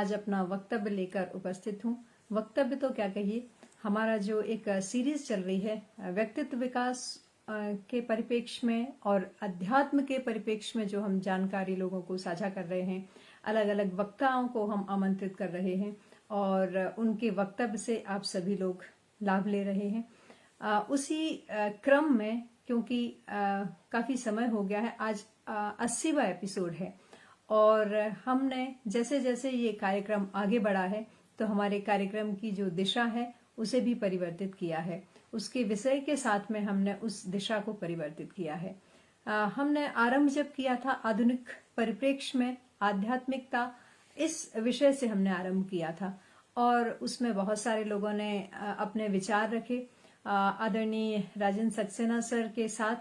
आज अपना वक्तव्य लेकर उपस्थित हूँ। वक्तव्य तो क्या कहिए, हमारा जो एक सीरीज चल रही है व्यक्तित्व विकास के परिप्रेक्ष्य में और अध्यात्म के परिप्रेक्ष्य में, जो हम जानकारी लोगों को साझा कर रहे हैं, अलग अलग वक्ताओं को हम आमंत्रित कर रहे हैं और उनके वक्तव्य से आप सभी लोग लाभ ले रहे हैं। उसी क्रम में, क्योंकि काफी समय हो गया है, आज 80वां एपिसोड है और हमने जैसे जैसे ये कार्यक्रम आगे बढ़ा है तो हमारे कार्यक्रम की जो दिशा है उसे भी परिवर्तित किया है। उसके विषय के साथ में हमने उस दिशा को परिवर्तित किया है। हमने आरंभ जब किया था आधुनिक परिप्रेक्ष्य में आध्यात्मिकता, इस विषय से हमने आरंभ किया था और उसमें बहुत सारे लोगों ने अपने विचार रखे। आदरणीय राजेंद्र सक्सेना सर के साथ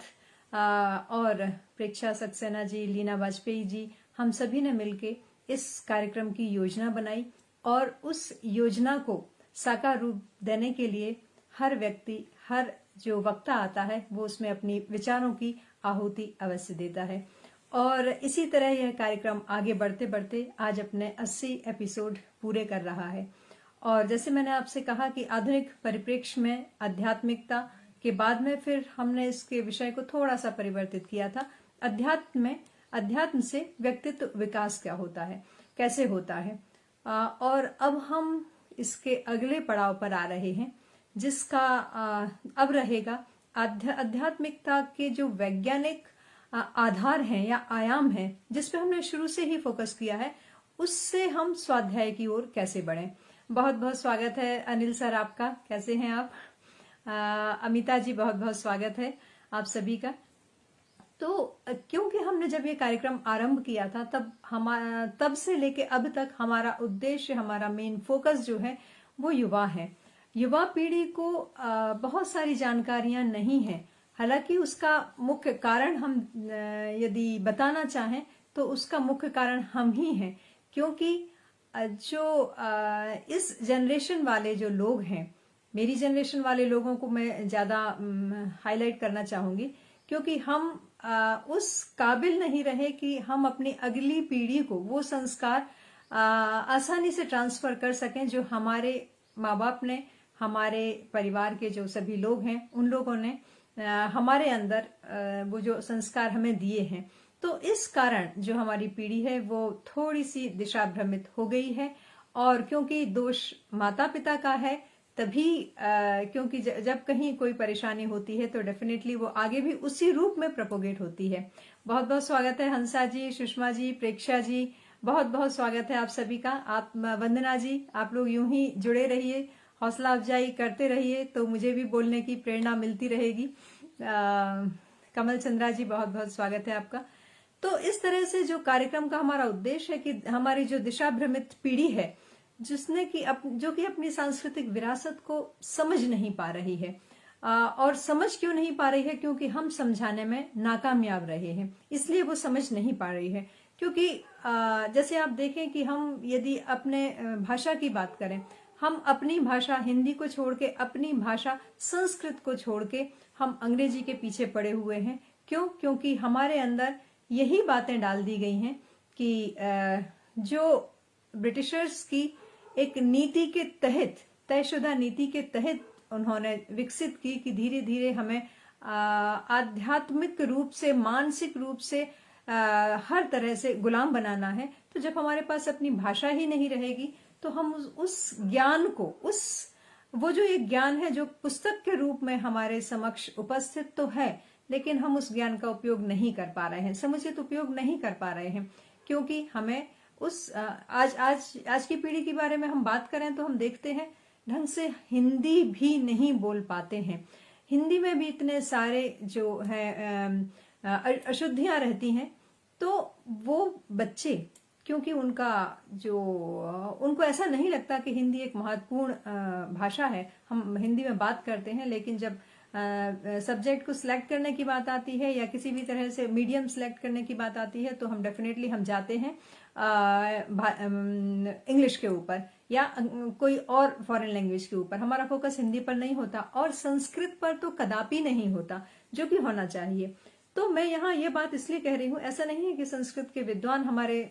और प्रेक्षा सक्सेना जी, लीना वाजपेयी जी, हम सभी ने मिलके इस कार्यक्रम की योजना बनाई और उस योजना को साकार रूप देने के लिए हर व्यक्ति, हर जो वक्ता आता है वो उसमें अपनी विचारों की आहुति अवश्य देता है और इसी तरह यह कार्यक्रम आगे बढ़ते बढ़ते आज अपने 80 एपिसोड पूरे कर रहा है। और जैसे मैंने आपसे कहा कि आधुनिक परिप्रेक्ष्य में आध्यात्मिकता के बाद में फिर हमने इसके विषय को थोड़ा सा परिवर्तित किया था। अध्यात्म से व्यक्तित्व विकास क्या होता है, कैसे होता है, और अब हम इसके अगले पड़ाव पर आ रहे हैं, जिसका अब रहेगा आध्यात्मिकता के जो वैज्ञानिक आधार हैं या आयाम हैं, जिस पे हमने शुरू से ही फोकस किया है, उससे हम स्वाध्याय की ओर कैसे बढ़ें। बहुत बहुत स्वागत है अनिल सर आपका, कैसे हैं आप? अमिता जी, बहुत बहुत स्वागत है आप सभी का। तो क्योंकि हमने जब ये कार्यक्रम आरंभ किया था तब से लेके अब तक हमारा उद्देश्य, हमारा मेन फोकस जो है वो युवा है। युवा पीढ़ी को बहुत सारी जानकारियां नहीं है। हालांकि उसका मुख्य कारण हम यदि बताना चाहें तो उसका मुख्य कारण हम ही हैं, क्योंकि जो इस जनरेशन वाले जो लोग हैं, मेरी जनरेशन वाले लोगों को मैं ज्यादा हाईलाइट करना चाहूंगी, क्योंकि हम उस काबिल नहीं रहे कि हम अपनी अगली पीढ़ी को वो संस्कार आसानी से ट्रांसफर कर सकें जो हमारे माँ बाप ने, हमारे परिवार के जो सभी लोग हैं, उन लोगों ने हमारे अंदर वो जो संस्कार हमें दिए हैं। तो इस कारण जो हमारी पीढ़ी है वो थोड़ी सी दिशा भ्रमित हो गई है और क्योंकि दोष माता पिता का है तभी क्योंकि जब कहीं कोई परेशानी होती है तो डेफिनेटली वो आगे भी उसी रूप में प्रोपोगेट होती है। बहुत बहुत स्वागत है हंसा जी, सुषमा जी, प्रेक्षा जी, बहुत बहुत स्वागत है आप सभी का। आप वंदना जी, आप लोग यूं ही जुड़े रहिए, हौसला अफजाई करते रहिए तो मुझे भी बोलने की प्रेरणा मिलती रहेगी। कमल चंद्रा जी, बहुत बहुत स्वागत है आपका। तो इस तरह से जो कार्यक्रम का हमारा उद्देश्य है कि हमारी जो दिशा भ्रमित पीढ़ी है, जिसने कि जो कि अपनी सांस्कृतिक विरासत को समझ नहीं पा रही है, और समझ क्यों नहीं पा रही है, क्योंकि हम समझाने में नाकामयाब रहे हैं, इसलिए वो समझ नहीं पा रही है। क्योंकि जैसे आप देखें कि हम यदि अपने भाषा की बात करें, हम अपनी भाषा हिंदी को छोड़ के, अपनी भाषा संस्कृत को छोड़ के हम अंग्रेजी के पीछे पड़े हुए हैं। क्यों? क्योंकि हमारे अंदर यही बातें डाल दी गई हैं कि जो ब्रिटिशर्स की एक नीति के तहत, तयशुदा नीति के तहत उन्होंने विकसित की कि धीरे धीरे हमें आध्यात्मिक रूप से, मानसिक रूप से हर तरह से गुलाम बनाना है। तो जब हमारे पास अपनी भाषा ही नहीं रहेगी तो हम उस ज्ञान को, वो जो एक ज्ञान है जो पुस्तक के रूप में हमारे समक्ष उपस्थित तो है, लेकिन हम उस ज्ञान का उपयोग नहीं कर पा रहे हैं, समुचित उपयोग नहीं कर पा रहे हैं, क्योंकि हमें उस आज की पीढ़ी के बारे में हम बात करें तो हम देखते हैं ढंग से हिंदी भी नहीं बोल पाते हैं। हिंदी में भी इतने सारे जो है अशुद्धियां रहती हैं, तो वो बच्चे, क्योंकि उनको ऐसा नहीं लगता कि हिंदी एक महत्वपूर्ण भाषा है। हम हिंदी में बात करते हैं, लेकिन जब सब्जेक्ट को सिलेक्ट करने की बात आती है या किसी भी तरह से मीडियम सिलेक्ट करने की बात आती है तो हम डेफिनेटली हम जाते हैं इंग्लिश के ऊपर या कोई और फॉरेन लैंग्वेज के ऊपर। हमारा फोकस हिंदी पर नहीं होता और संस्कृत पर तो कदापि नहीं होता, जो कि होना चाहिए। तो मैं यहाँ ये बात इसलिए कह रही हूँ, ऐसा नहीं है कि संस्कृत के विद्वान हमारे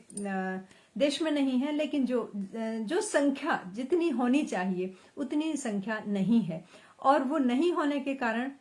देश में नहीं है, लेकिन जो संख्या जितनी होनी चाहिए उतनी संख्या नहीं है। और वो नहीं होने के कारण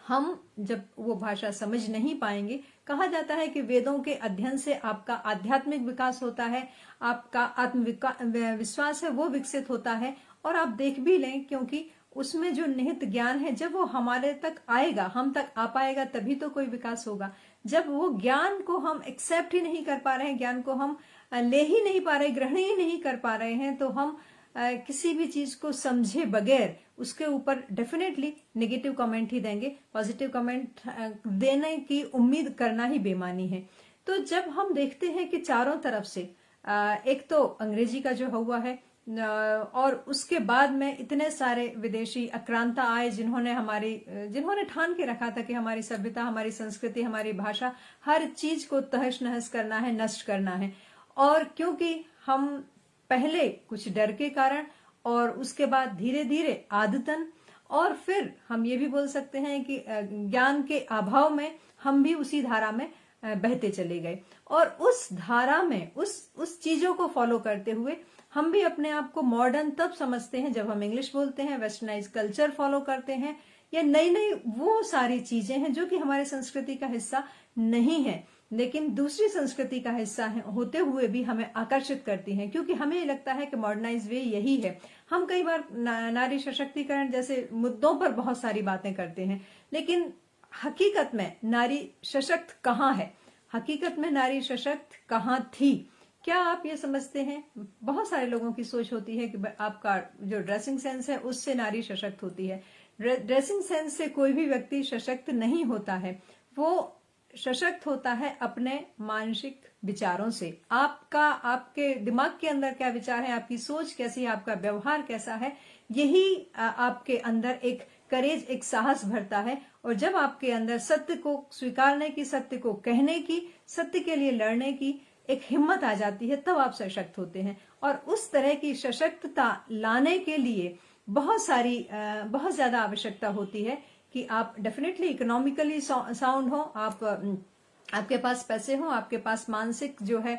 हम जब वो भाषा समझ नहीं पाएंगे, कहा जाता है कि वेदों के अध्ययन से आपका आध्यात्मिक विकास होता है, आपका आत्मविश्वास है वो विकसित होता है। और आप देख भी लें, क्योंकि उसमें जो निहित ज्ञान है जब वो हमारे तक आएगा, हम तक आ पाएगा, तभी तो कोई विकास होगा। जब वो ज्ञान को हम एक्सेप्ट ही नहीं कर पा रहे हैं, ज्ञान को हम ले ही नहीं पा रहे, ग्रहण ही नहीं कर पा रहे हैं, तो हम किसी भी चीज को समझे बगैर उसके ऊपर डेफिनेटली नेगेटिव कमेंट ही देंगे। पॉजिटिव कमेंट देने की उम्मीद करना ही बेमानी है। तो जब हम देखते हैं कि चारों तरफ से एक तो अंग्रेजी का जो हुआ है, और उसके बाद में इतने सारे विदेशी आक्रांता आए जिन्होंने ठान के रखा था कि हमारी सभ्यता, हमारी संस्कृति, हमारी भाषा, हर चीज को तहस नहस करना है, नष्ट करना है। और क्योंकि हम पहले कुछ डर के कारण और उसके बाद धीरे धीरे आदतन, और फिर हम ये भी बोल सकते हैं कि ज्ञान के अभाव में हम भी उसी धारा में बहते चले गए। और उस धारा में उस चीजों को फॉलो करते हुए हम भी अपने आप को मॉडर्न तब समझते हैं जब हम इंग्लिश बोलते हैं, वेस्टर्नाइज कल्चर फॉलो करते हैं, या नई नई वो सारी चीजें हैं जो कि हमारे संस्कृति का हिस्सा नहीं है, लेकिन दूसरी संस्कृति का हिस्सा होते हुए भी हमें आकर्षित करती हैं, क्योंकि हमें लगता है कि मॉडर्नाइज वे यही है। हम कई बार नारी सशक्तिकरण जैसे मुद्दों पर बहुत सारी बातें करते हैं, लेकिन हकीकत में नारी सशक्त कहाँ है, हकीकत में नारी सशक्त कहाँ थी? क्या आप ये समझते हैं? बहुत सारे लोगों की सोच होती है कि आपका जो ड्रेसिंग सेंस है उससे नारी सशक्त होती है। ड्रेसिंग सेंस से कोई भी व्यक्ति सशक्त नहीं होता है, वो सशक्त होता है अपने मानसिक विचारों से। आपके दिमाग के अंदर क्या विचार है, आपकी सोच कैसी है, आपका व्यवहार कैसा है, यही आपके अंदर एक करेज, एक साहस भरता है। और जब आपके अंदर सत्य को स्वीकारने की, सत्य को कहने की, सत्य के लिए लड़ने की एक हिम्मत आ जाती है, तब आप सशक्त होते हैं। और उस तरह की सशक्तता लाने के लिए बहुत ज्यादा आवश्यकता होती है कि आप डेफिनेटली इकोनॉमिकली साउंड हो, आपके पास पैसे हो, आपके पास मानसिक जो है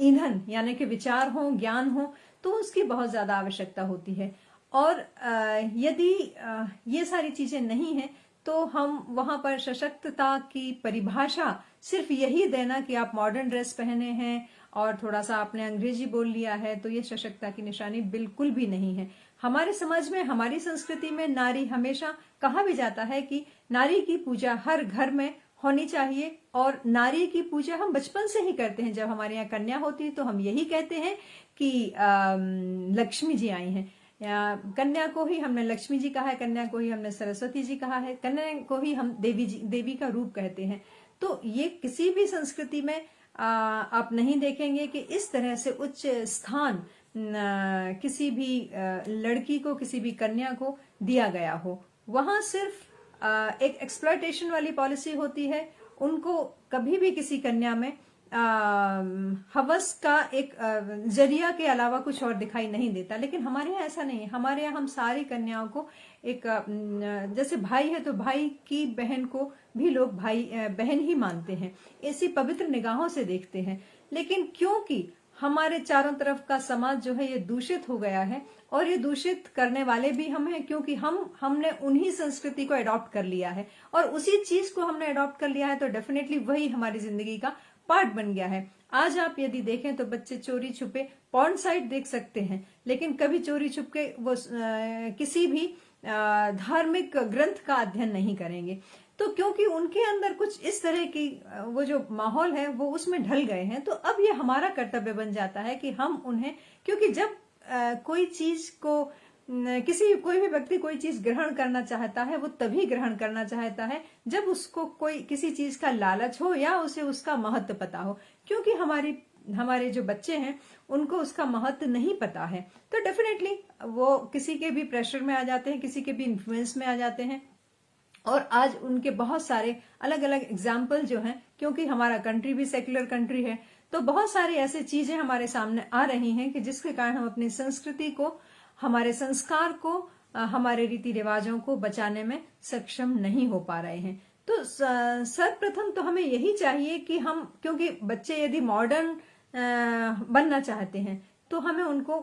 ईंधन यानी कि विचार हो, ज्ञान हो, तो उसकी बहुत ज्यादा आवश्यकता होती है। और यदि ये सारी चीजें नहीं है तो हम वहां पर सशक्तता की परिभाषा सिर्फ यही देना कि आप मॉडर्न ड्रेस पहने हैं और थोड़ा सा आपने अंग्रेजी बोल लिया है, तो ये सशक्तता की निशानी बिल्कुल भी नहीं है। हमारे समाज में, हमारी संस्कृति में नारी हमेशा कहा भी जाता है कि नारी की पूजा हर घर में होनी चाहिए, और नारी की पूजा हम बचपन से ही करते हैं। जब हमारे यहाँ कन्या होती है तो हम यही कहते हैं कि लक्ष्मी जी आई हैं, या कन्या को ही हमने लक्ष्मी जी कहा है, कन्या को ही हमने सरस्वती जी कहा है, कन्या को ही हम देवी का रूप कहते हैं। तो ये किसी भी संस्कृति में आप नहीं देखेंगे कि इस तरह से उच्च स्थान किसी भी लड़की को, किसी भी कन्या को दिया गया हो। वहां सिर्फ एक एक्सप्लॉयटेशन वाली पॉलिसी होती है। उनको कभी भी किसी कन्या में हवस का एक जरिया के अलावा कुछ और दिखाई नहीं देता। लेकिन हमारे यहाँ ऐसा नहीं है। हमारे यहाँ हम सारी कन्याओं को एक जैसे भाई है तो भाई की बहन को भी लोग भाई बहन ही मानते हैं, ऐसी पवित्र निगाहों से देखते हैं। लेकिन क्योंकि हमारे चारों तरफ का समाज जो है ये दूषित हो गया है, और ये दूषित करने वाले भी हम हैं, क्योंकि हमने उन्हीं संस्कृति को अडॉप्ट कर लिया है, और उसी चीज को हमने अडॉप्ट कर लिया है, तो डेफिनेटली वही हमारी जिंदगी का पार्ट बन गया है। आज आप यदि देखें तो बच्चे चोरी छुपे पॉर्न साइट देख सकते हैं, लेकिन कभी चोरी छुपके वो किसी भी धार्मिक ग्रंथ का अध्ययन नहीं करेंगे। तो क्योंकि उनके अंदर कुछ इस तरह की वो जो माहौल है वो उसमें ढल गए हैं, तो अब ये हमारा कर्तव्य बन जाता है कि हम उन्हें, क्योंकि जब कोई चीज को कोई भी व्यक्ति कोई चीज ग्रहण करना चाहता है, वो तभी ग्रहण करना चाहता है जब उसको कोई किसी चीज का लालच हो या उसे उसका महत्व पता हो। क्योंकि हमारे जो बच्चे हैं उनको उसका महत्व नहीं पता है, तो डेफिनेटली वो किसी के भी प्रेशर में आ जाते हैं, किसी के भी इन्फ्लुएंस में आ जाते हैं। और आज उनके बहुत सारे अलग अलग एग्जाम्पल जो हैं, क्योंकि हमारा कंट्री भी सेक्युलर कंट्री है, तो बहुत सारी ऐसी चीजें हमारे सामने आ रही हैं कि जिसके कारण हम अपनी संस्कृति को, हमारे संस्कार को, हमारे रीति रिवाजों को बचाने में सक्षम नहीं हो पा रहे हैं। तो सर्वप्रथम तो हमें यही चाहिए कि हम, क्योंकि बच्चे यदि मॉडर्न बनना चाहते हैं, तो हमें उनको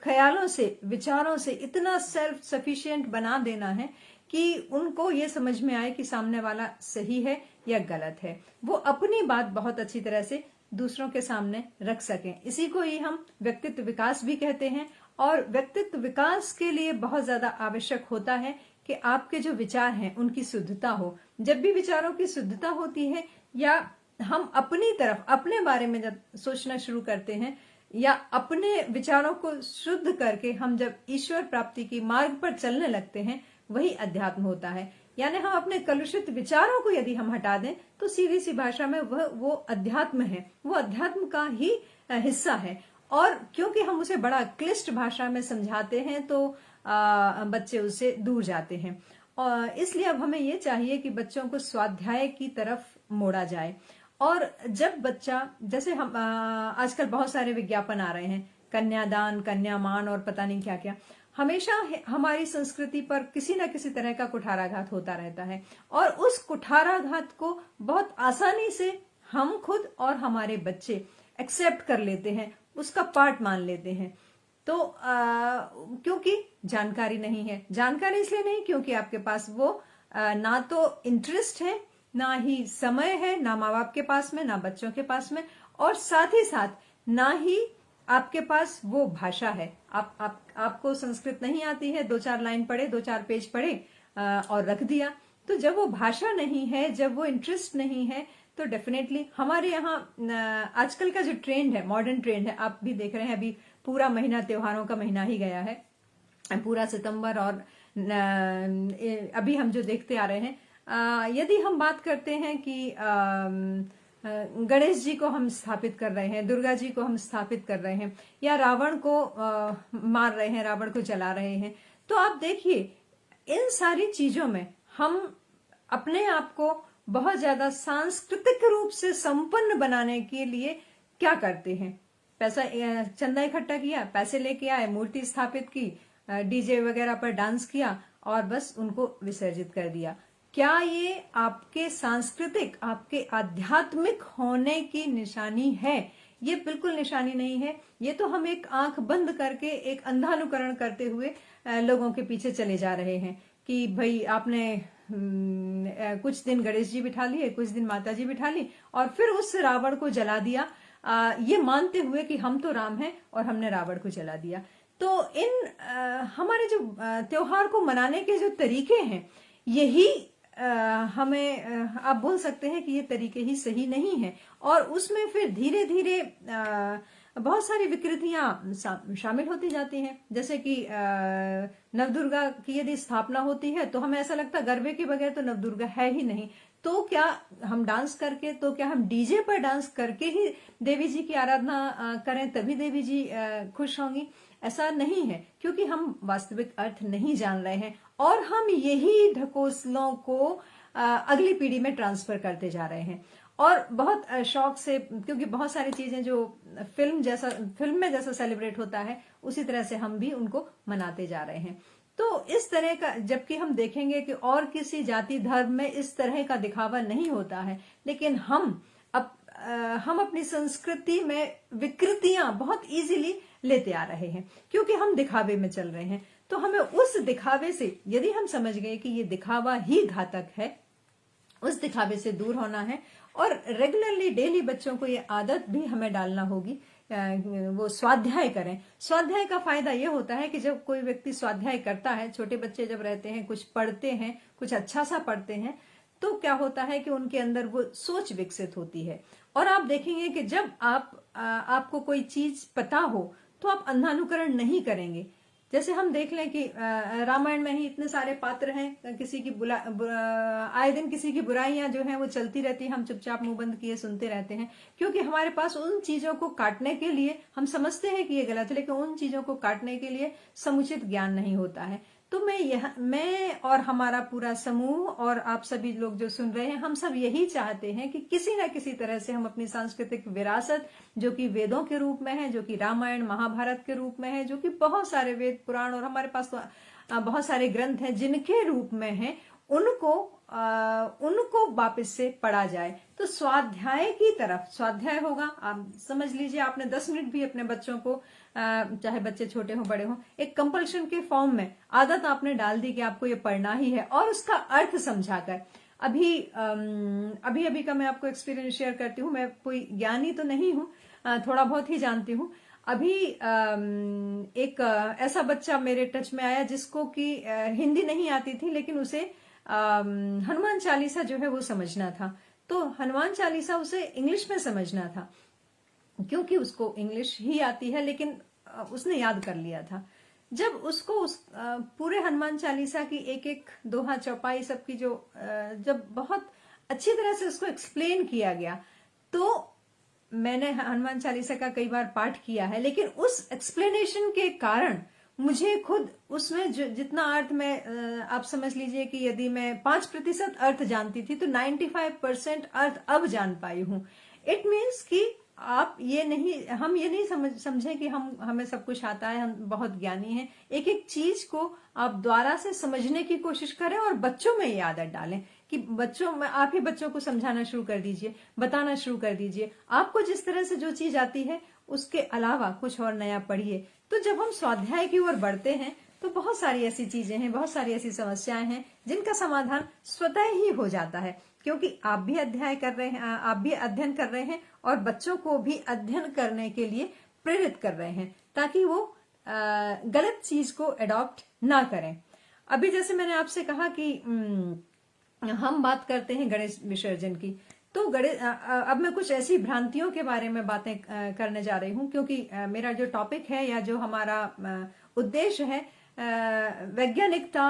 ख्यालों से, विचारों से इतना सेल्फ सफिशिएंट बना देना है कि उनको ये समझ में आए कि सामने वाला सही है या गलत है, वो अपनी बात बहुत अच्छी तरह से दूसरों के सामने रख सकें। इसी को ही हम व्यक्तित्व विकास भी कहते हैं। और व्यक्तित्व विकास के लिए बहुत ज्यादा आवश्यक होता है कि आपके जो विचार हैं उनकी शुद्धता हो। जब भी विचारों की शुद्धता होती है, या हम अपनी तरफ, अपने बारे में जब सोचना शुरू करते हैं, या अपने विचारों को शुद्ध करके हम जब ईश्वर प्राप्ति की मार्ग पर चलने लगते हैं, वही अध्यात्म होता है। यानी हम अपने कलुषित विचारों को यदि हम हटा दें, तो सीधी सी भाषा में वो अध्यात्म है, वो अध्यात्म का ही हिस्सा है। और क्योंकि हम उसे बड़ा क्लिष्ट भाषा में समझाते हैं, तो बच्चे उससे दूर जाते हैं। और इसलिए अब हमें ये चाहिए कि बच्चों को स्वाध्याय की तरफ मोड़ा जाए। और जब बच्चा, जैसे हम आजकल बहुत सारे विज्ञापन आ रहे हैं, कन्यादान, कन्यामान और पता नहीं क्या क्या, हमेशा हमारी संस्कृति पर किसी न किसी तरह का कुठाराघात होता रहता है। और उस कुठाराघात को बहुत आसानी से हम खुद और हमारे बच्चे एक्सेप्ट कर लेते हैं, उसका पार्ट मान लेते हैं। तो क्योंकि जानकारी नहीं है। जानकारी इसलिए नहीं क्योंकि आपके पास वो ना तो इंटरेस्ट है, ना ही समय है, ना माँ बाप के पास में, ना बच्चों के पास में, और साथ ही साथ ना ही आपके पास वो भाषा है। आपको संस्कृत नहीं आती है, 2-4 लाइन पढ़े, 2-4 पेज पढ़े और रख दिया। तो जब वो भाषा नहीं है, जब वो इंटरेस्ट नहीं है, तो डेफिनेटली हमारे यहाँ आजकल का जो ट्रेंड है, मॉडर्न ट्रेंड है, आप भी देख रहे हैं, अभी पूरा महीना त्योहारों का महीना ही गया है, पूरा सितंबर, और अभी हम जो देखते आ रहे हैं, यदि हम बात करते हैं कि गणेश जी को हम स्थापित कर रहे हैं, दुर्गा जी को हम स्थापित कर रहे हैं, या रावण को मार रहे हैं, रावण को जला रहे हैं, तो आप देखिए इन सारी चीजों में हम अपने आप को बहुत ज्यादा सांस्कृतिक रूप से संपन्न बनाने के लिए क्या करते हैं? पैसा, चंदा इकट्ठा किया, पैसे लेके आए, मूर्ति स्थापित की, डीजे वगैरह पर डांस किया और बस उनको विसर्जित कर दिया। क्या ये आपके सांस्कृतिक, आपके आध्यात्मिक होने की निशानी है? ये बिल्कुल निशानी नहीं है। ये तो हम एक आंख बंद करके एक अंधानुकरण करते हुए लोगों के पीछे चले जा रहे हैं कि भाई आपने कुछ दिन गणेश जी बिठा लिए, कुछ दिन माता जी बिठा ली, और फिर उस रावण को जला दिया, ये मानते हुए कि हम तो राम हैं और हमने रावण को जला दिया। तो इन हमारे जो त्योहार को मनाने के जो तरीके हैं, यही हमें आप बोल सकते हैं कि ये तरीके ही सही नहीं है। और उसमें फिर धीरे धीरे बहुत सारी विकृतियां शामिल होती जाती हैं। जैसे कि नवदुर्गा की यदि स्थापना होती है तो हमें ऐसा लगता है गरबे के बगैर तो नवदुर्गा है ही नहीं। तो क्या हम डांस करके, तो क्या हम डीजे पर डांस करके ही देवी जी की आराधना करें तभी देवी जी खुश होंगी? ऐसा नहीं है, क्योंकि हम वास्तविक अर्थ नहीं जान रहे हैं और हम यही ढकोसलों को अगली पीढ़ी में ट्रांसफर करते जा रहे हैं। और बहुत शौक से, क्योंकि बहुत सारी चीजें जो फिल्म में जैसा सेलिब्रेट होता है उसी तरह से हम भी उनको मनाते जा रहे हैं। तो इस तरह का, जबकि हम देखेंगे कि और किसी जाति धर्म में इस तरह का दिखावा नहीं होता है, लेकिन हम अपनी संस्कृति में विकृतियां बहुत इजीली लेते आ रहे हैं क्योंकि हम दिखावे में चल रहे हैं। तो हमें उस दिखावे से, यदि हम समझ गए कि ये दिखावा ही घातक है, उस दिखावे से दूर होना है। और रेगुलरली डेली बच्चों को ये आदत भी हमें डालना होगी, वो स्वाध्याय करें। स्वाध्याय का फायदा ये होता है कि जब कोई व्यक्ति स्वाध्याय करता है, छोटे बच्चे जब रहते हैं, कुछ पढ़ते हैं, कुछ अच्छा सा पढ़ते हैं, तो क्या होता है कि उनके अंदर वो सोच विकसित होती है। और आप देखेंगे कि जब आपको कोई चीज पता हो तो आप अंधानुकरण नहीं करेंगे। जैसे हम देख लें कि रामायण में ही इतने सारे पात्र हैं, किसी की आए दिन किसी की बुराइयां जो हैं वो चलती रहती है, हम चुपचाप मुंह बंद किए सुनते रहते हैं, क्योंकि हमारे पास उन चीजों को काटने के लिए, हम समझते हैं कि ये गलत है, लेकिन उन चीजों को काटने के लिए समुचित ज्ञान नहीं होता है। तो मैं और हमारा पूरा समूह और आप सभी लोग जो सुन रहे हैं, हम सब यही चाहते हैं कि किसी न किसी तरह से हम अपनी सांस्कृतिक विरासत, जो कि वेदों के रूप में है, जो कि रामायण महाभारत के रूप में है, जो कि बहुत सारे वेद पुराण और हमारे पास तो बहुत सारे ग्रंथ हैं जिनके रूप में है, उनको उनको वापस से पढ़ा जाए। तो स्वाध्याय की तरफ, स्वाध्याय होगा, आप समझ लीजिए आपने 10 मिनट भी अपने बच्चों को, चाहे बच्चे छोटे हो बड़े हो, एक कंपल्शन के फॉर्म में आदत आपने डाल दी कि आपको ये पढ़ना ही है, और उसका अर्थ समझाकर। अभी का मैं आपको एक्सपीरियंस शेयर करती हूँ। मैं कोई ज्ञानी तो नहीं हूँ, थोड़ा बहुत ही जानती हूँ। अभी एक ऐसा बच्चा मेरे टच में आया जिसको कि हिंदी नहीं आती थी, लेकिन उसे हनुमान चालीसा जो है वो समझना था। तो हनुमान चालीसा उसे इंग्लिश में समझना था, क्योंकि उसको इंग्लिश ही आती है, लेकिन उसने याद कर लिया था। जब उसको उस पूरे हनुमान चालीसा की एक एक दोहा चौपाई सबकी जो जब बहुत अच्छी तरह से उसको एक्सप्लेन किया गया, तो मैंने हनुमान चालीसा का कई बार पाठ किया है, लेकिन उस एक्सप्लेनेशन के कारण मुझे खुद उसमें जितना अर्थ मैं, आप समझ लीजिए कि यदि मैं 5% अर्थ जानती थी, तो 95% अर्थ अब जान पाई हूं। इट मीन्स कि हम ये नहीं समझें कि हमें सब कुछ आता है, हम बहुत ज्ञानी हैं। एक एक चीज को आप द्वारा से समझने की कोशिश करें और बच्चों में ये आदत डालें कि बच्चों में आप ही बच्चों को समझाना शुरू कर दीजिए, बताना शुरू कर दीजिए। आपको जिस तरह से जो चीज आती है उसके अलावा कुछ और नया पढ़िए। तो जब हम स्वाध्याय की ओर बढ़ते हैं तो बहुत सारी ऐसी चीजें हैं, बहुत सारी ऐसी समस्याएं हैं जिनका समाधान स्वतः ही हो जाता है, क्योंकि आप भी अध्ययन कर रहे हैं और बच्चों को भी अध्ययन करने के लिए प्रेरित कर रहे हैं, ताकि वो गलत चीज को एडॉप्ट ना करें। अभी जैसे मैंने आपसे कहा कि हम बात करते हैं गणेश विसर्जन की, तो अब मैं कुछ ऐसी भ्रांतियों के बारे में बातें करने जा रही हूँ, क्योंकि मेरा जो टॉपिक है या जो हमारा उद्देश्य है, वैज्ञानिकता,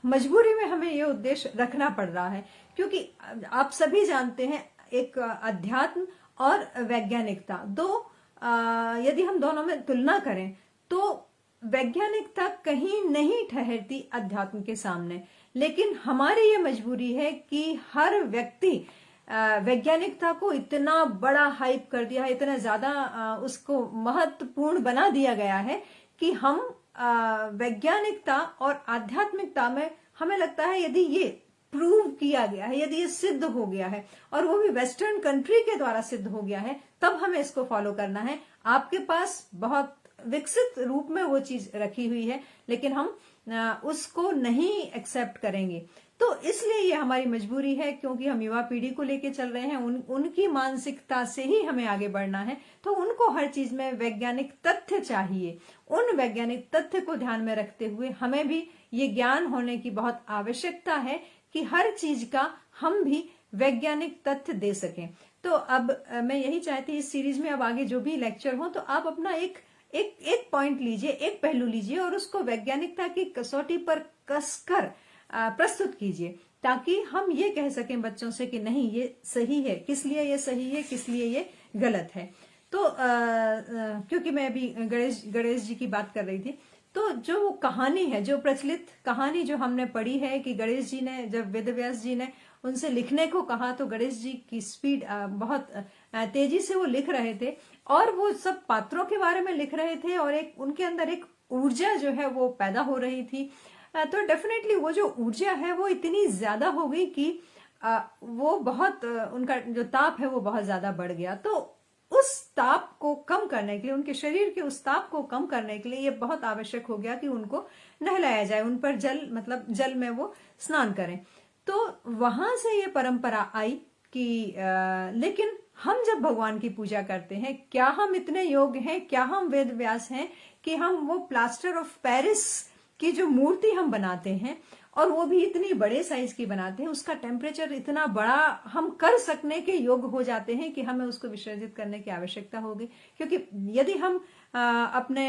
मजबूरी में हमें ये उद्देश्य रखना पड़ रहा है, क्योंकि आप सभी जानते हैं एक अध्यात्म और वैज्ञानिकता दो, यदि हम दोनों में तुलना करें तो वैज्ञानिकता कहीं नहीं ठहरती अध्यात्म के सामने। लेकिन हमारी ये मजबूरी है कि हर व्यक्ति वैज्ञानिकता को इतना बड़ा हाइप कर दिया है, इतना ज्यादा उसको महत्वपूर्ण बना दिया गया है कि हम वैज्ञानिकता और आध्यात्मिकता में हमें लगता है यदि ये प्रूव किया गया है, यदि ये सिद्ध हो गया है, और वो भी वेस्टर्न कंट्री के द्वारा सिद्ध हो गया है, तब हमें इसको फॉलो करना है। आपके पास बहुत विकसित रूप में वो चीज रखी हुई है, लेकिन हम उसको नहीं एक्सेप्ट करेंगे। तो इसलिए ये हमारी मजबूरी है, क्योंकि हम युवा पीढ़ी को लेके चल रहे हैं, उनकी मानसिकता से ही हमें आगे बढ़ना है। तो उनको हर चीज में वैज्ञानिक तथ्य चाहिए। उन वैज्ञानिक तथ्य को ध्यान में रखते हुए हमें भी ये ज्ञान होने की बहुत आवश्यकता है कि हर चीज का हम भी वैज्ञानिक तथ्य दे सकें। तो अब मैं यही चाहती इस सीरीज में अब आगे जो भी लेक्चर हो, तो आप अपना एक पॉइंट लीजिए, एक पहलू लीजिए और उसको वैज्ञानिकता की कसौटी पर कसकर प्रस्तुत कीजिए, ताकि हम ये कह सकें बच्चों से कि नहीं, ये सही है, किस लिए ये सही है, किस लिए ये गलत है। तो क्योंकि मैं अभी गणेश जी की बात कर रही थी, तो जो वो कहानी है, जो प्रचलित कहानी जो हमने पढ़ी है कि गणेश जी ने, जब वेदव्यास जी ने उनसे लिखने को कहा, तो गणेश जी की स्पीड बहुत तेजी से वो लिख रहे थे, और वो सब पात्रों के बारे में लिख रहे थे, और एक उनके अंदर एक ऊर्जा जो है वो पैदा हो रही थी। तो डेफिनेटली वो जो ऊर्जा है वो इतनी ज्यादा हो गई कि वो बहुत, उनका जो ताप है वो बहुत ज्यादा बढ़ गया। तो उस ताप को कम करने के लिए, उनके शरीर के उस ताप को कम करने के लिए ये बहुत आवश्यक हो गया कि उनको नहलाया जाए, उन पर जल में वो स्नान करें। तो वहां से ये परंपरा आई कि लेकिन हम जब भगवान की पूजा करते हैं, क्या हम इतने योग्य हैं, क्या हम वेद व्यास हैं कि हम वो प्लास्टर ऑफ पेरिस की जो मूर्ति हम बनाते हैं, और वो भी इतनी बड़े साइज की बनाते हैं, उसका टेम्परेचर इतना बड़ा हम कर सकने के योग्य हो जाते हैं कि हमें उसको विसर्जित करने की आवश्यकता होगी। क्योंकि यदि हम अपने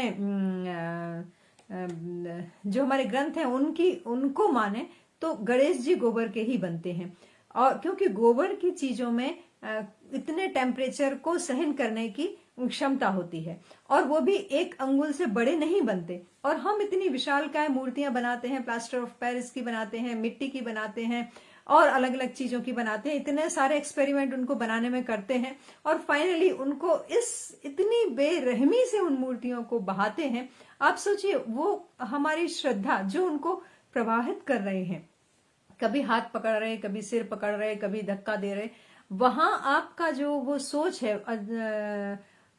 जो हमारे ग्रंथ हैं उनको माने, तो गणेश जी गोबर के ही बनते हैं, और क्योंकि गोबर की चीजों में इतने टेम्परेचर को सहन करने की क्षमता होती है, और वो भी 1 अंगुल से बड़े नहीं बनते। और हम इतनी विशालकाय मूर्तियां बनाते हैं, प्लास्टर ऑफ पेरिस की बनाते हैं, मिट्टी की बनाते हैं, और अलग अलग चीजों की बनाते हैं, इतने सारे एक्सपेरिमेंट उनको बनाने में करते हैं, और फाइनली उनको इतनी बेरहमी से उन मूर्तियों को बहाते हैं। आप सोचिए, वो हमारी श्रद्धा जो उनको प्रवाहित कर रहे हैं, कभी हाथ पकड़ रहे, कभी सिर पकड़ रहे, कभी धक्का दे रहे, वहां आपका जो वो सोच है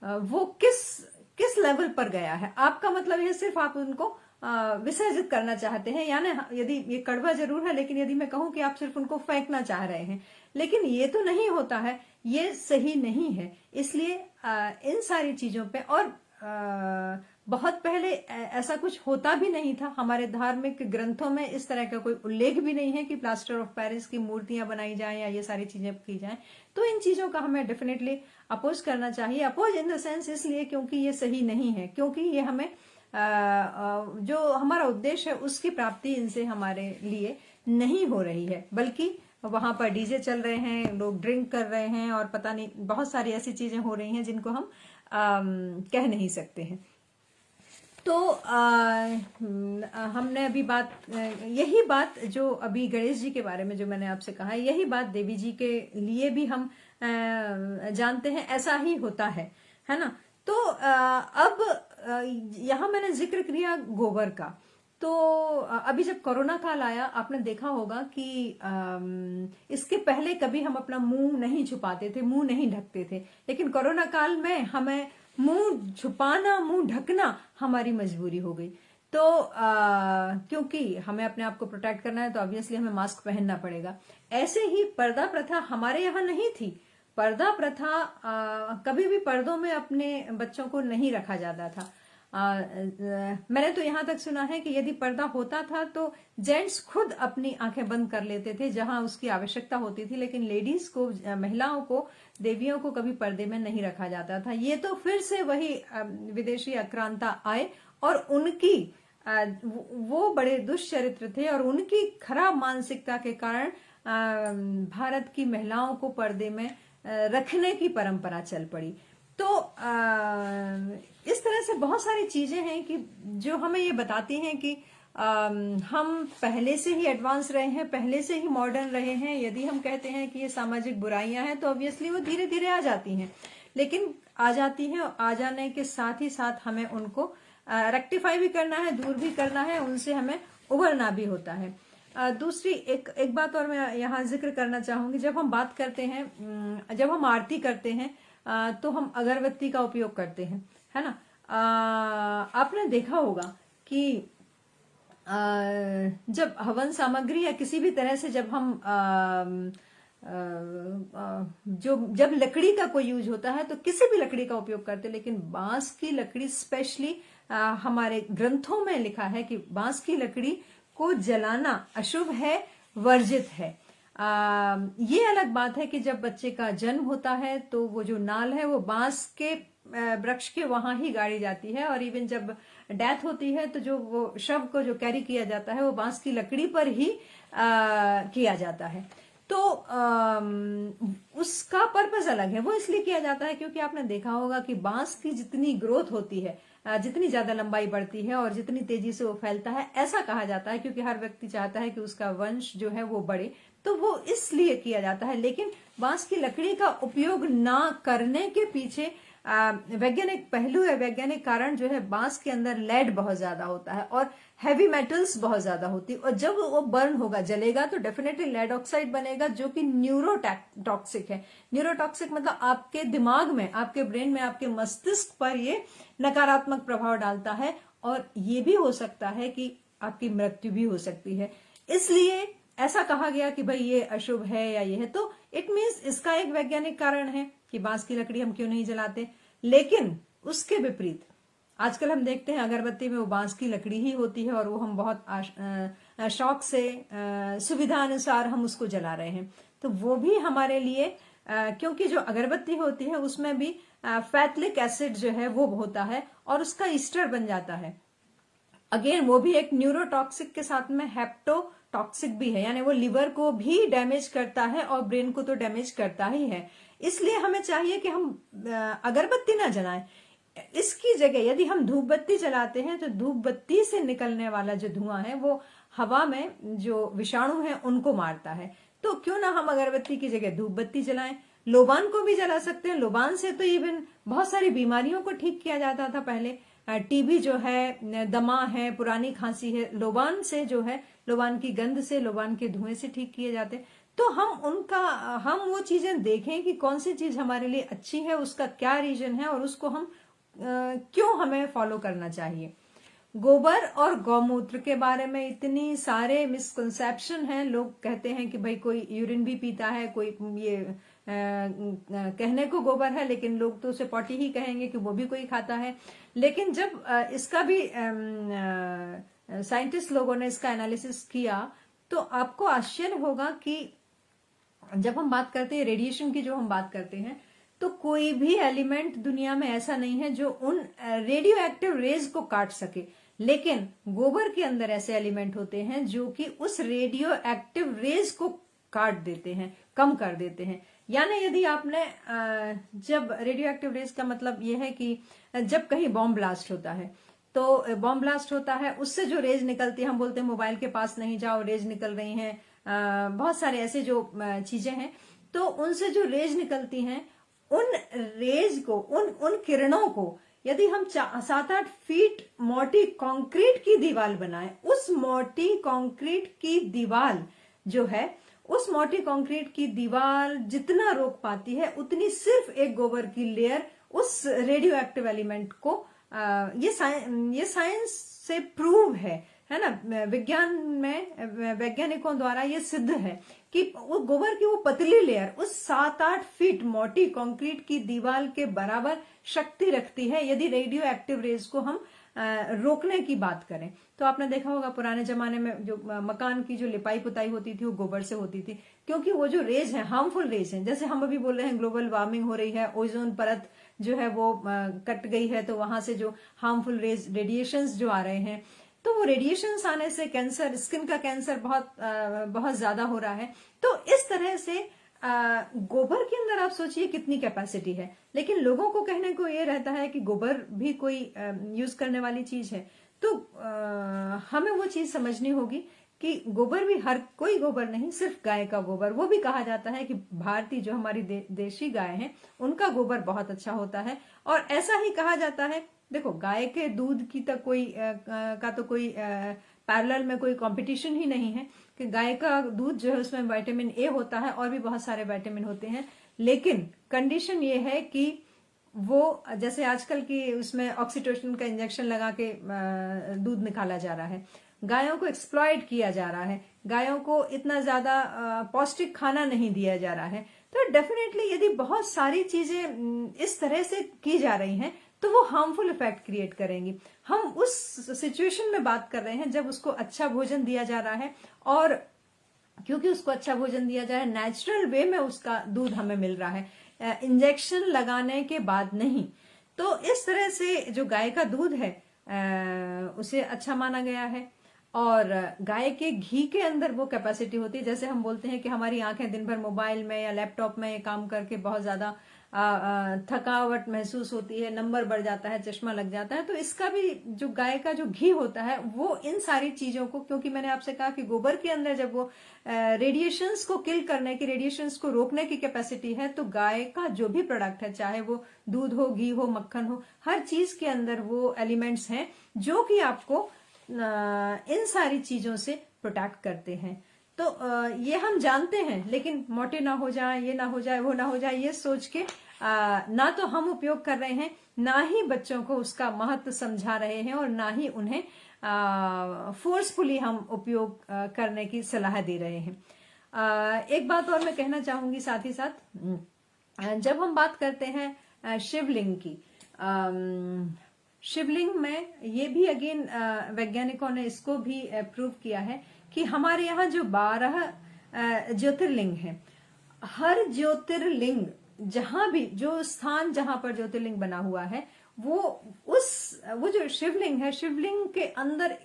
वो किस लेवल पर गया है। आपका मतलब ये सिर्फ आप उनको विसर्जित करना चाहते हैं, यानी यदि ये कड़वा जरूर है, लेकिन यदि मैं कहूं कि आप सिर्फ उनको फेंकना चाह रहे हैं, लेकिन ये तो नहीं होता है, ये सही नहीं है। इसलिए इन सारी चीजों पे, और बहुत पहले ऐसा कुछ होता भी नहीं था। हमारे धार्मिक ग्रंथों में इस तरह का कोई उल्लेख भी नहीं है कि प्लास्टर ऑफ पेरिस की मूर्तियां बनाई जाएं या ये सारी चीजें की जाएं। तो इन चीजों का हमें डेफिनेटली अपोज करना चाहिए। अपोज इन द सेंस इसलिए क्योंकि ये सही नहीं है, क्योंकि ये हमें जो हमारा उद्देश्य है उसकी प्राप्ति इनसे हमारे लिए नहीं हो रही है, बल्कि वहां पर डीजे चल रहे हैं, लोग ड्रिंक कर रहे हैं, और पता नहीं बहुत सारी ऐसी चीजें हो रही हैं जिनको हम कह नहीं सकते हैं। तो हमने अभी यही बात जो अभी गणेश जी के बारे में जो मैंने आपसे कहा है, यही बात देवी जी के लिए भी हम जानते हैं, ऐसा ही होता है ना। तो अब यहाँ मैंने जिक्र किया गोबर का। तो अभी जब कोरोना काल आया, आपने देखा होगा कि इसके पहले कभी हम अपना मुंह नहीं छुपाते थे, मुंह नहीं ढकते थे, लेकिन कोरोना काल में हमें मुंह छुपाना, मुंह ढकना हमारी मजबूरी हो गई। तो क्योंकि हमें अपने आप को प्रोटेक्ट करना है, तो ऑब्वियसली हमें मास्क पहनना पड़ेगा। ऐसे ही पर्दा प्रथा हमारे यहाँ नहीं थी। पर्दा प्रथा कभी भी पर्दों में अपने बच्चों को नहीं रखा जाता था। मैंने तो यहां तक सुना है कि यदि पर्दा होता था तो जेंट्स खुद अपनी आंखें बंद कर लेते थे जहां उसकी आवश्यकता होती थी, लेकिन लेडीज को, महिलाओं को, देवियों को कभी पर्दे में नहीं रखा जाता था। ये तो फिर से वही विदेशी आक्रांता आए, और उनकी वो बड़े दुष्चरित्र थे, और उनकी खराब मानसिकता के कारण भारत की महिलाओं को पर्दे में रखने की परंपरा चल पड़ी। तो इस तरह से बहुत सारी चीजें हैं कि जो हमें ये बताती हैं कि हम पहले से ही एडवांस रहे हैं, पहले से ही मॉडर्न रहे हैं। यदि हम कहते हैं कि ये सामाजिक बुराइयां हैं, तो ऑब्वियसली वो धीरे धीरे आ जाती हैं, लेकिन आ जाती हैं, आ जाने के साथ ही साथ हमें उनको रेक्टिफाई भी करना है, दूर भी करना है, उनसे हमें उभरना भी होता है। दूसरी एक बात और मैं यहाँ जिक्र करना चाहूंगी। जब हम बात करते हैं, जब हम आरती करते हैं, तो हम अगरबत्ती का उपयोग करते हैं, है ना। आपने देखा होगा कि जब हवन सामग्री या किसी भी तरह से जब हम जब लकड़ी का कोई यूज होता है, तो किसी भी लकड़ी का उपयोग करते हैं, लेकिन बांस की लकड़ी स्पेशली हमारे ग्रंथों में लिखा है कि बांस की लकड़ी को जलाना अशुभ है, वर्जित है। ये अलग बात है कि जब बच्चे का जन्म होता है तो वो जो नाल है वो बांस के वृक्ष के वहां ही गाड़ी जाती है, और इवन जब डेथ होती है तो जो वो शव को जो कैरी किया जाता है वो बांस की लकड़ी पर ही किया जाता है। तो उसका पर्पस अलग है, वो इसलिए किया जाता है क्योंकि आपने देखा होगा कि बांस की जितनी ग्रोथ होती है, जितनी ज्यादा लंबाई बढ़ती है और जितनी तेजी से वो फैलता है, ऐसा कहा जाता है क्योंकि हर व्यक्ति चाहता है कि उसका वंश जो है वो बढ़े, तो वो इसलिए किया जाता है। लेकिन बांस की लकड़ी का उपयोग ना करने के पीछे वैज्ञानिक पहलू है, वैज्ञानिक कारण जो है, बांस के अंदर लेड बहुत ज्यादा होता है और हैवी मेटल्स बहुत ज्यादा होती है, और जब वो बर्न होगा, जलेगा, तो डेफिनेटली लेड ऑक्साइड बनेगा जो कि न्यूरोटॉक्सिक है। न्यूरोटॉक्सिक मतलब आपके दिमाग में, आपके ब्रेन में, आपके मस्तिष्क पर ये नकारात्मक प्रभाव डालता है, और ये भी हो सकता है कि आपकी मृत्यु भी हो सकती है। इसलिए ऐसा कहा गया कि भाई ये अशुभ है या ये है, तो इट मीन्स इसका एक वैज्ञानिक कारण है कि बांस की लकड़ी हम क्यों नहीं जलाते। लेकिन उसके विपरीत आजकल हम देखते हैं अगरबत्ती में वो बांस की लकड़ी ही होती है, और वो हम बहुत शौक से, सुविधा अनुसार हम उसको जला रहे हैं। तो वो भी हमारे लिए, क्योंकि जो अगरबत्ती होती है उसमें भी फैटलिक एसिड जो है वो होता है, और उसका ईस्टर बन जाता है। अगेन वो भी एक न्यूरोटॉक्सिक के साथ में हेप्टोटॉक्सिक भी है, यानी वो लिवर को भी डैमेज करता है और ब्रेन को तो डैमेज करता ही है। इसलिए हमें चाहिए कि हम अगरबत्ती ना जलाएं। इसकी जगह यदि हम धूप बत्ती जलाते हैं तो धूप बत्ती से निकलने वाला जो धुआं है वो हवा में जो विषाणु है उनको मारता है। तो क्यों ना हम अगरबत्ती की जगह धूप बत्ती जलाएं। लोबान को भी जला सकते हैं। लोबान से तो इवन बहुत सारी बीमारियों को ठीक किया जाता था पहले। टीबी जो है, दमा है, पुरानी खांसी है, लोबान से जो है, लोबान की गंध से, लोबान के धुएं से ठीक किए जाते हैं। तो हम वो चीजें देखें कि कौन सी चीज हमारे लिए अच्छी है, उसका क्या रीजन है और उसको क्यों हमें फॉलो करना चाहिए। गोबर और गौमूत्र के बारे में इतनी सारे मिसकंसेप्शन हैं। लोग कहते हैं कि भाई कोई यूरिन भी पीता है, कोई ये कहने को गोबर है लेकिन लोग तो उसे पॉटी ही कहेंगे कि वो भी कोई खाता है। लेकिन जब इसका भी साइंटिस्ट लोगों ने इसका एनालिसिस किया तो आपको आश्चर्य होगा कि जब हम बात करते हैं रेडिएशन की, जो हम बात करते हैं, तो कोई भी एलिमेंट दुनिया में ऐसा नहीं है जो उन रेडियो एक्टिव रेज को काट सके। लेकिन गोबर के अंदर ऐसे एलिमेंट होते हैं जो कि उस रेडियो एक्टिव रेज को काट देते हैं, कम कर देते हैं। यानी यदि आपने जब रेडियो एक्टिव रेज का मतलब यह है कि जब कहीं बॉम्ब ब्लास्ट होता है, तो बॉम्ब ब्लास्ट होता है, उससे जो रेज निकलती है, हम बोलते हैं मोबाइल के पास नहीं जाओ, रेज निकल रही हैं, बहुत सारे ऐसे जो चीजें हैं, तो उनसे जो रेज निकलती हैं, उन रेज को, उन किरणों को यदि हम 7-8 फीट मोटी कंक्रीट की दीवार बनाएं, उस मोटी कंक्रीट की दीवार जो है, उस मोटी कंक्रीट की दीवार जितना रोक पाती है, उतनी सिर्फ एक गोबर की लेयर उस रेडियो एक्टिव एलिमेंट को, ये साइंस से प्रूव है ना, विज्ञान में वैज्ञानिकों द्वारा ये सिद्ध है कि वो गोबर की वो पतली लेयर उस 7-8 फीट मोटी कंक्रीट की दीवार के बराबर शक्ति रखती है यदि रेडियो एक्टिव रेज को हम रोकने की बात करें। तो आपने देखा होगा पुराने जमाने में जो मकान की जो लिपाई पुताई होती थी वो गोबर से होती थी, क्योंकि वो जो रेज है, हार्मफुल रेज है, जैसे हम अभी बोल रहे हैं ग्लोबल वार्मिंग हो रही है, ओजोन परत जो है वो कट गई है, तो वहां से जो हार्मफुल रेज, रेडिएशंस जो आ रहे हैं, तो वो रेडिएशंस आने से कैंसर, स्किन का कैंसर बहुत ज्यादा हो रहा है। तो इस तरह से गोबर के अंदर आप सोचिए कितनी कैपेसिटी है, लेकिन लोगों को कहने को ये रहता है कि गोबर भी कोई यूज करने वाली चीज है। तो हमें वो चीज समझनी होगी कि गोबर भी हर कोई गोबर नहीं, सिर्फ गाय का गोबर, वो भी कहा जाता है कि भारतीय जो हमारी देशी गाय हैं उनका गोबर बहुत अच्छा होता है। और ऐसा ही कहा जाता है, देखो गाय के दूध की तो कोई पैरेलल में कोई कंपटीशन ही नहीं है कि गाय का दूध जो है उसमें विटामिन ए होता है और भी बहुत सारे विटामिन होते हैं, लेकिन कंडीशन ये है कि वो जैसे आजकल की उसमें ऑक्सीटोसिन का इंजेक्शन लगा के दूध निकाला जा रहा है, गायों को एक्सप्लॉइट किया जा रहा है, गायों को इतना ज्यादा पौष्टिक खाना नहीं दिया जा रहा है। तो डेफिनेटली यदि बहुत सारी चीजें इस तरह से की जा रही हैं तो वो हार्मफुल इफेक्ट क्रिएट करेंगी। हम उस सिचुएशन में बात कर रहे हैं जब उसको अच्छा भोजन दिया जा रहा है, और क्योंकि उसको अच्छा भोजन दिया जा रहा है, नेचुरल वे में उसका दूध हमें मिल रहा है, इंजेक्शन लगाने के बाद नहीं। तो इस तरह से जो गाय का दूध है उसे अच्छा माना गया है। और गाय के घी के अंदर वो कैपेसिटी होती है, जैसे हम बोलते हैं कि हमारी आंखें दिन भर मोबाइल में या लैपटॉप में काम करके बहुत ज्यादा थकावट महसूस होती है, नंबर बढ़ जाता है, चश्मा लग जाता है, तो इसका भी जो गाय का जो घी होता है वो इन सारी चीजों को, क्योंकि मैंने आपसे कहा कि गोबर के अंदर जब वो रेडिएशंस को किल करने की, रेडिएशंस को रोकने की कैपेसिटी है, तो गाय का जो भी प्रोडक्ट है, चाहे वो दूध हो, घी हो, मक्खन हो, हर चीज के अंदर वो एलिमेंट्स हैं जो कि आपको इन सारी चीजों से प्रोटेक्ट करते हैं। तो ये हम जानते हैं, लेकिन मोटे ना हो जाए, ये ना हो जाए, वो ना हो जाए, ये सोच के ना तो हम उपयोग कर रहे हैं, ना ही बच्चों को उसका महत्व समझा रहे हैं, और ना ही उन्हें फोर्सफुली हम उपयोग करने की सलाह दे रहे हैं। एक बात और मैं कहना चाहूंगी साथ ही साथ, जब हम बात करते हैं शिवलिंग की, शिवलिंग में ये भी अगेन वैज्ञानिकों ने इसको भी प्रूव किया है कि हमारे यहाँ जो 12 ज्योतिर्लिंग हैं, हर ज्योतिर्लिंग जहां भी, जो स्थान जहां पर ज्योतिर्लिंग बना हुआ है, वो जो शिवलिंग है, शिवलिंग के अंदर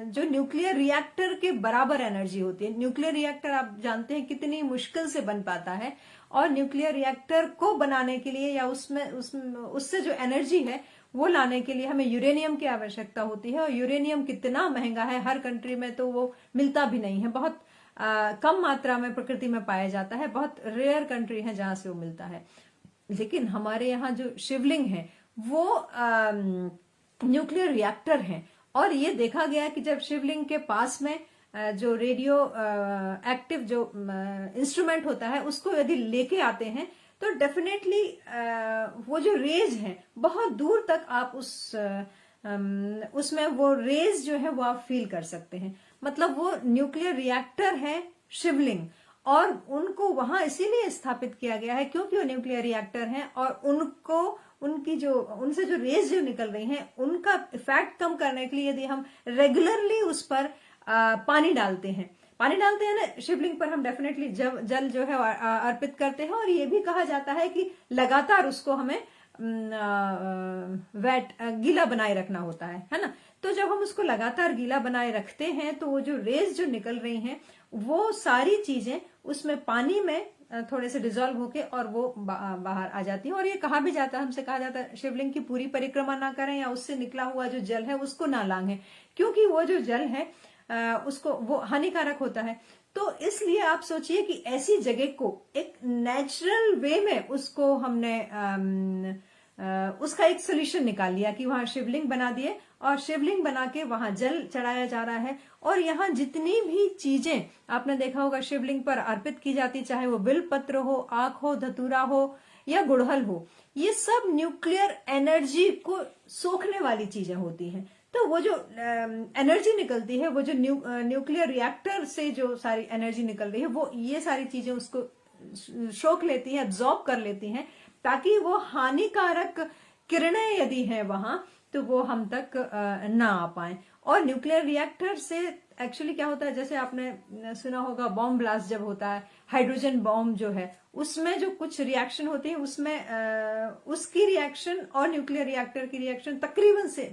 जो न्यूक्लियर रिएक्टर के बराबर एनर्जी होती है। न्यूक्लियर रिएक्टर आप जानते हैं कितनी मुश्किल से बन पाता है, और न्यूक्लियर रिएक्टर को बनाने के लिए या उससे जो एनर्जी है वो लाने के लिए हमें यूरेनियम की आवश्यकता होती है, और यूरेनियम कितना महंगा है, हर कंट्री में तो वो मिलता भी नहीं है, बहुत कम मात्रा में प्रकृति में पाया जाता है, बहुत रेयर कंट्री है जहां से वो मिलता है। लेकिन हमारे यहाँ जो शिवलिंग है वो न्यूक्लियर रिएक्टर हैं। और ये देखा गया कि जब शिवलिंग के पास में जो रेडियो एक्टिव जो इंस्ट्रूमेंट होता है उसको यदि लेके आते हैं तो डेफिनेटली वो जो रेज है बहुत दूर तक आप उसमें वो रेज जो है वो आप फील कर सकते हैं। मतलब वो न्यूक्लियर रिएक्टर है शिवलिंग, और उनको वहां इसीलिए स्थापित किया गया है क्योंकि वो न्यूक्लियर रिएक्टर हैं, और उनको उनसे जो रेज जो निकल रही हैं उनका इफेक्ट कम करने के लिए यदि हम रेगुलरली उस पर पानी डालते हैं ना शिवलिंग पर, हम डेफिनेटली जल जो है अर्पित करते हैं। और ये भी कहा जाता है कि लगातार उसको हमें गीला बनाए रखना होता है ना। तो जब हम उसको लगातार गीला बनाए रखते हैं तो वो जो रेज जो निकल रही हैं वो सारी चीजें उसमें पानी में थोड़े से डिजोल्व होके और वो बाहर आ जाती है। और ये कहा भी जाता है, हमसे कहा जाता है शिवलिंग की पूरी परिक्रमा ना करें या उससे निकला हुआ जो जल है उसको ना लांघें, क्योंकि वो जो जल है उसको वो हानिकारक होता है। तो इसलिए आप सोचिए कि ऐसी जगह को एक नेचुरल वे में उसको हमने उसका एक सोल्यूशन निकाल लिया कि वहां शिवलिंग बना दिए और शिवलिंग बना के वहां जल चढ़ाया जा रहा है। और यहाँ जितनी भी चीजें आपने देखा होगा शिवलिंग पर अर्पित की जाती, चाहे वो बिल पत्र हो, आख हो, धतूरा हो या गुड़हल हो, ये सब न्यूक्लियर एनर्जी को सोखने वाली चीजें होती हैं। तो वो जो एनर्जी निकलती है, वो जो न्यूक्लियर रिएक्टर से जो सारी एनर्जी निकल रही है, वो ये सारी चीजें उसको सोख लेती हैं, एब्जॉर्ब कर लेती हैं, ताकि वो हानिकारक किरणें यदि हैं वहां तो वो हम तक ना आ पाए। और न्यूक्लियर रिएक्टर से एक्चुअली क्या होता है, जैसे आपने सुना होगा बॉम्ब ब्लास्ट जब होता है, हाइड्रोजन बॉम्ब जो है उसमें जो कुछ रिएक्शन होती है उसमें उसकी रिएक्शन और न्यूक्लियर रिएक्टर की रिएक्शन तकरीबन से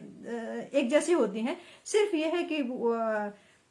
एक जैसी होती है। सिर्फ ये है कि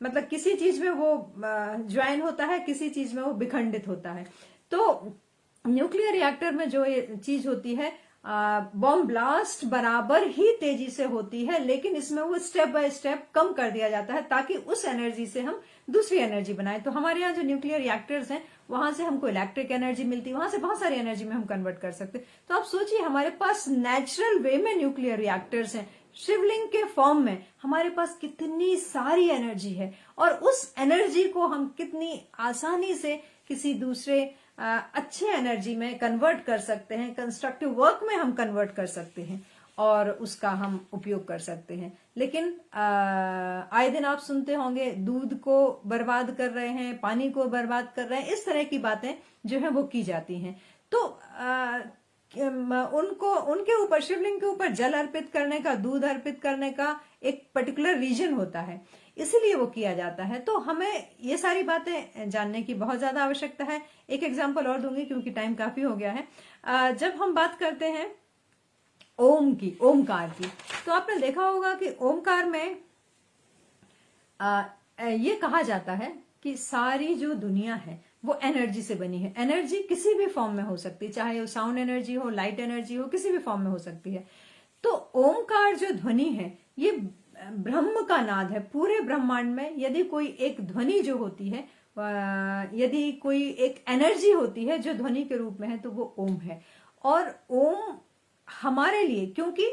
मतलब किसी चीज में वो ज्वाइन होता है, किसी चीज में वो विखंडित होता है। तो न्यूक्लियर रिएक्टर में जो ये चीज होती है बॉम्ब ब्लास्ट बराबर ही तेजी से होती है, लेकिन इसमें वो स्टेप बाय स्टेप कम कर दिया जाता है ताकि उस एनर्जी से हम दूसरी एनर्जी बनाए। तो हमारे यहाँ जो न्यूक्लियर रिएक्टर्स हैं वहां से हमको इलेक्ट्रिक एनर्जी मिलती है, वहां से बहुत सारी एनर्जी में हम कन्वर्ट कर सकते हैं। तो आप सोचिए हमारे पास नेचुरल वे में न्यूक्लियर रिएक्टर्स हैं, शिवलिंग के फॉर्म में हमारे पास कितनी सारी एनर्जी है, और उस एनर्जी को हम कितनी आसानी से किसी दूसरे अच्छे एनर्जी में कन्वर्ट कर सकते हैं, कंस्ट्रक्टिव वर्क में हम कन्वर्ट कर सकते हैं और उसका हम उपयोग कर सकते हैं। लेकिन आए दिन आप सुनते होंगे दूध को बर्बाद कर रहे हैं, पानी को बर्बाद कर रहे हैं, इस तरह की बातें जो है वो की जाती हैं। तो उनको उनके ऊपर, शिवलिंग के ऊपर जल अर्पित करने का, दूध अर्पित करने का एक पर्टिकुलर रीजन होता है, इसीलिए वो किया जाता है। तो हमें ये सारी बातें जानने की बहुत ज्यादा आवश्यकता है। एक एग्जांपल और दूंगी क्योंकि टाइम काफी हो गया है। जब हम बात करते हैं ओम की, ओमकार की, तो आपने देखा होगा कि ओमकार में ये कहा जाता है कि सारी जो दुनिया है वो एनर्जी से बनी है। एनर्जी किसी भी फॉर्म में हो सकती है, चाहे वो साउंड एनर्जी हो, लाइट एनर्जी हो, किसी भी फॉर्म में हो सकती है। तो ओमकार जो ध्वनि है ये ब्रह्म का नाद है। पूरे ब्रह्मांड में यदि कोई एक ध्वनि जो होती है, यदि कोई एक एनर्जी होती है जो ध्वनि के रूप में है, तो वो ओम है। और ओम हमारे लिए, क्योंकि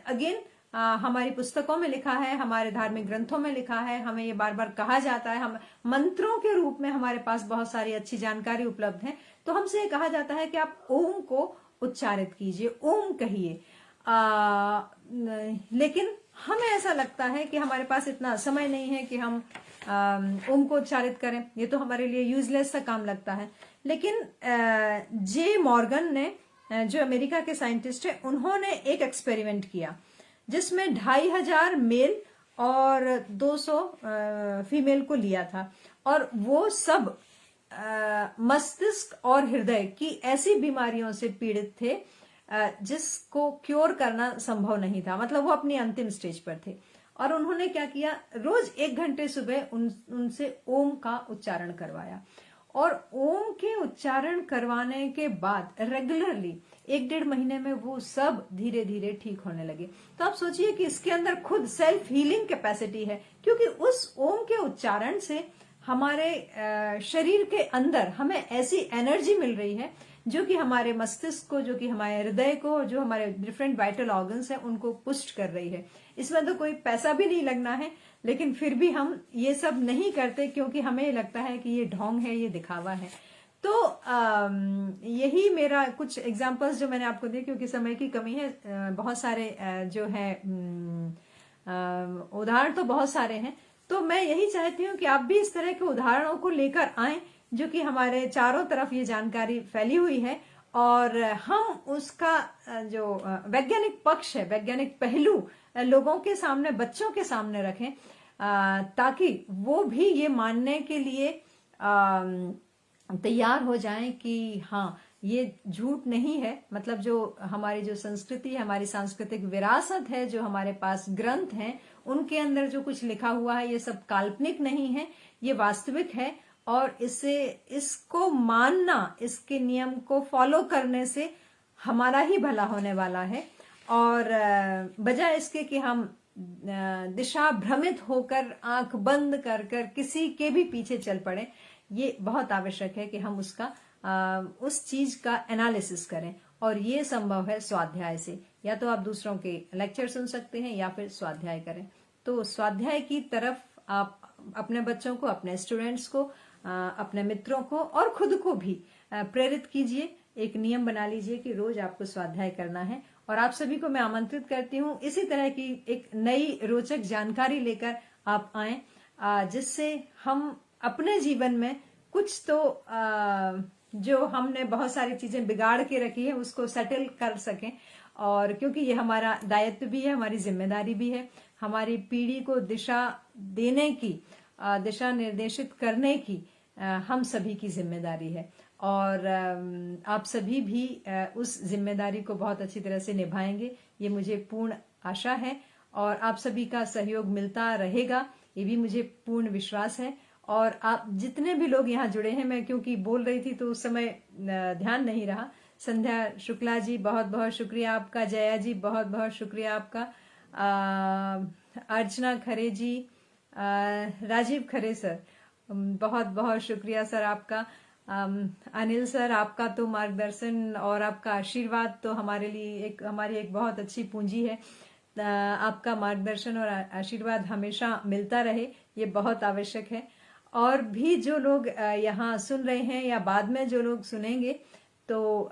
अगेन हमारी पुस्तकों में लिखा है, हमारे धार्मिक ग्रंथों में लिखा है, हमें ये बार बार कहा जाता है, हम मंत्रों के रूप में हमारे पास बहुत सारी अच्छी जानकारी उपलब्ध है। तो हमसे ये कहा जाता है कि आप ओम को उच्चारित कीजिए, ओम कहिए। लेकिन हमें ऐसा लगता है कि हमारे पास इतना समय नहीं है कि हम ओम को उच्चारित करें, ये तो हमारे लिए यूजलेस सा काम लगता है। लेकिन जे मॉर्गन ने, जो अमेरिका के साइंटिस्ट है, उन्होंने एक एक्सपेरिमेंट किया जिसमें 2500 मेल और 200 फीमेल को लिया था, और वो सब मस्तिष्क और हृदय की ऐसी बीमारियों से पीड़ित थे जिसको क्योर करना संभव नहीं था, मतलब वो अपनी अंतिम स्टेज पर थे। और उन्होंने क्या किया, रोज 1 घंटे सुबह उनसे ओम का उच्चारण करवाया, और ओम के उच्चारण करवाने के बाद रेगुलरली 1-1.5 महीने में वो सब धीरे धीरे ठीक होने लगे। तो आप सोचिए कि इसके अंदर खुद सेल्फ हीलिंग कैपेसिटी है, क्योंकि उस ओम के उच्चारण से हमारे शरीर के अंदर हमें ऐसी एनर्जी मिल रही है जो कि हमारे मस्तिष्क को, जो कि हमारे हृदय को, जो हमारे डिफरेंट वाइटल ऑर्गन्स हैं उनको पुष्ट कर रही है। इसमें तो कोई पैसा भी नहीं लगना है, लेकिन फिर भी हम ये सब नहीं करते क्योंकि हमें लगता है कि ये ढोंग है, ये दिखावा है। तो यही मेरा कुछ एग्जांपल्स जो मैंने आपको दिए, क्योंकि समय की कमी है। बहुत सारे जो है उदाहरण तो बहुत सारे हैं, तो मैं यही चाहती हूँ कि आप भी इस तरह के उदाहरणों को लेकर आएं जो कि हमारे चारों तरफ ये जानकारी फैली हुई है, और हम उसका जो वैज्ञानिक पक्ष है, वैज्ञानिक पहलू लोगों के सामने, बच्चों के सामने रखें, ताकि वो भी ये मानने के लिए तैयार हो जाएं कि हाँ, ये झूठ नहीं है। मतलब जो हमारी जो संस्कृति है, हमारी सांस्कृतिक विरासत है, जो हमारे पास ग्रंथ हैं, उनके अंदर जो कुछ लिखा हुआ है ये सब काल्पनिक नहीं है, ये वास्तविक है। और इसको मानना, इसके नियम को फॉलो करने से हमारा ही भला होने वाला है। और बजाय इसके कि हम दिशा भ्रमित होकर आंख बंद कर कर किसी के भी पीछे चल पड़े, ये बहुत आवश्यक है कि हम उसका उस चीज का एनालिसिस करें। और ये संभव है स्वाध्याय से। या तो आप दूसरों के लेक्चर सुन सकते हैं या फिर स्वाध्याय करें। तो स्वाध्याय की तरफ आप अपने बच्चों को, अपने स्टूडेंट्स को, अपने मित्रों को और खुद को भी प्रेरित कीजिए। एक नियम बना लीजिए कि रोज आपको स्वाध्याय करना है। और आप सभी को मैं आमंत्रित करती हूँ इसी तरह की एक नई रोचक जानकारी लेकर आप आए, जिससे हम अपने जीवन में कुछ तो जो हमने बहुत सारी चीजें बिगाड़ के रखी है उसको सेटल कर सकें। और क्योंकि ये हमारा दायित्व भी है, हमारी जिम्मेदारी भी है, हमारी पीढ़ी को दिशा देने की, दिशा निर्देशित करने की हम सभी की जिम्मेदारी है। और आप सभी भी उस जिम्मेदारी को बहुत अच्छी तरह से निभाएंगे, ये मुझे पूर्ण आशा है। और आप सभी का सहयोग मिलता रहेगा, ये भी मुझे पूर्ण विश्वास है। और आप जितने भी लोग यहाँ जुड़े हैं, मैं क्योंकि बोल रही थी तो उस समय ध्यान नहीं रहा। संध्या शुक्ला जी, बहुत बहुत शुक्रिया आपका। जया जी, बहुत बहुत शुक्रिया आपका। अर्चना खरे जी, राजीव खरे सर, बहुत बहुत शुक्रिया सर आपका। अनिल सर, आपका तो मार्गदर्शन और आपका आशीर्वाद तो हमारे लिए हमारी एक बहुत अच्छी पूंजी है। आपका मार्गदर्शन और आशीर्वाद हमेशा मिलता रहे, ये बहुत आवश्यक है। और भी जो लोग यहाँ सुन रहे हैं या बाद में जो लोग सुनेंगे, तो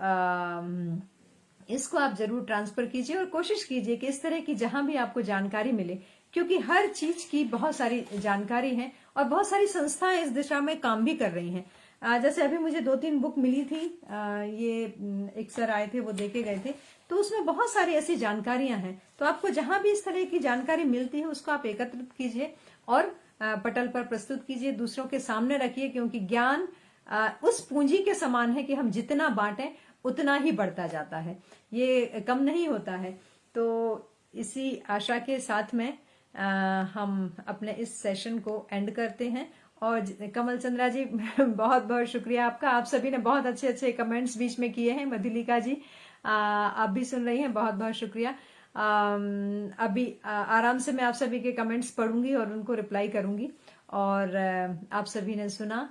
इसको आप जरूर ट्रांसफर कीजिए और कोशिश कीजिए कि इस तरह की जहां भी आपको जानकारी मिले, क्योंकि हर चीज की बहुत सारी जानकारी है और बहुत सारी संस्थाएं इस दिशा में काम भी कर रही हैं। जैसे अभी मुझे 2-3 बुक मिली थी, ये एक सर आए थे, वो देके गए थे, तो उसमें बहुत सारी ऐसी जानकारियां हैं। तो आपको जहां भी इस तरह की जानकारी मिलती है उसको आप एकत्रित कीजिए और पटल पर प्रस्तुत कीजिए, दूसरों के सामने रखिए, क्योंकि ज्ञान उस पूंजी के समान है कि हम जितना बांटें उतना ही बढ़ता जाता है, ये कम नहीं होता है। तो इसी आशा के साथ में हम अपने इस सेशन को एंड करते हैं। और कमल चंद्रा जी, बहुत बहुत शुक्रिया आपका। आप सभी ने बहुत अच्छे अच्छे कमेंट्स बीच में किए हैं। मधुलिका जी, आप भी सुन रही हैं, बहुत बहुत शुक्रिया। अभी आराम से मैं आप सभी के कमेंट्स पढ़ूंगी और उनको रिप्लाई करूंगी। और आप सभी ने सुना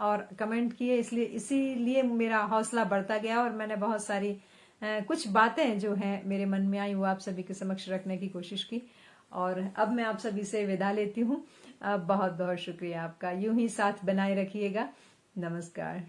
और कमेंट किए, इसीलिए मेरा हौसला बढ़ता गया और मैंने बहुत सारी कुछ बातें जो हैं मेरे मन में आई वो आप सभी के समक्ष रखने की कोशिश की। और अब मैं आप सभी से विदा लेती हूँ। बहुत बहुत शुक्रिया आपका। यूं ही साथ बनाए रखिएगा। नमस्कार।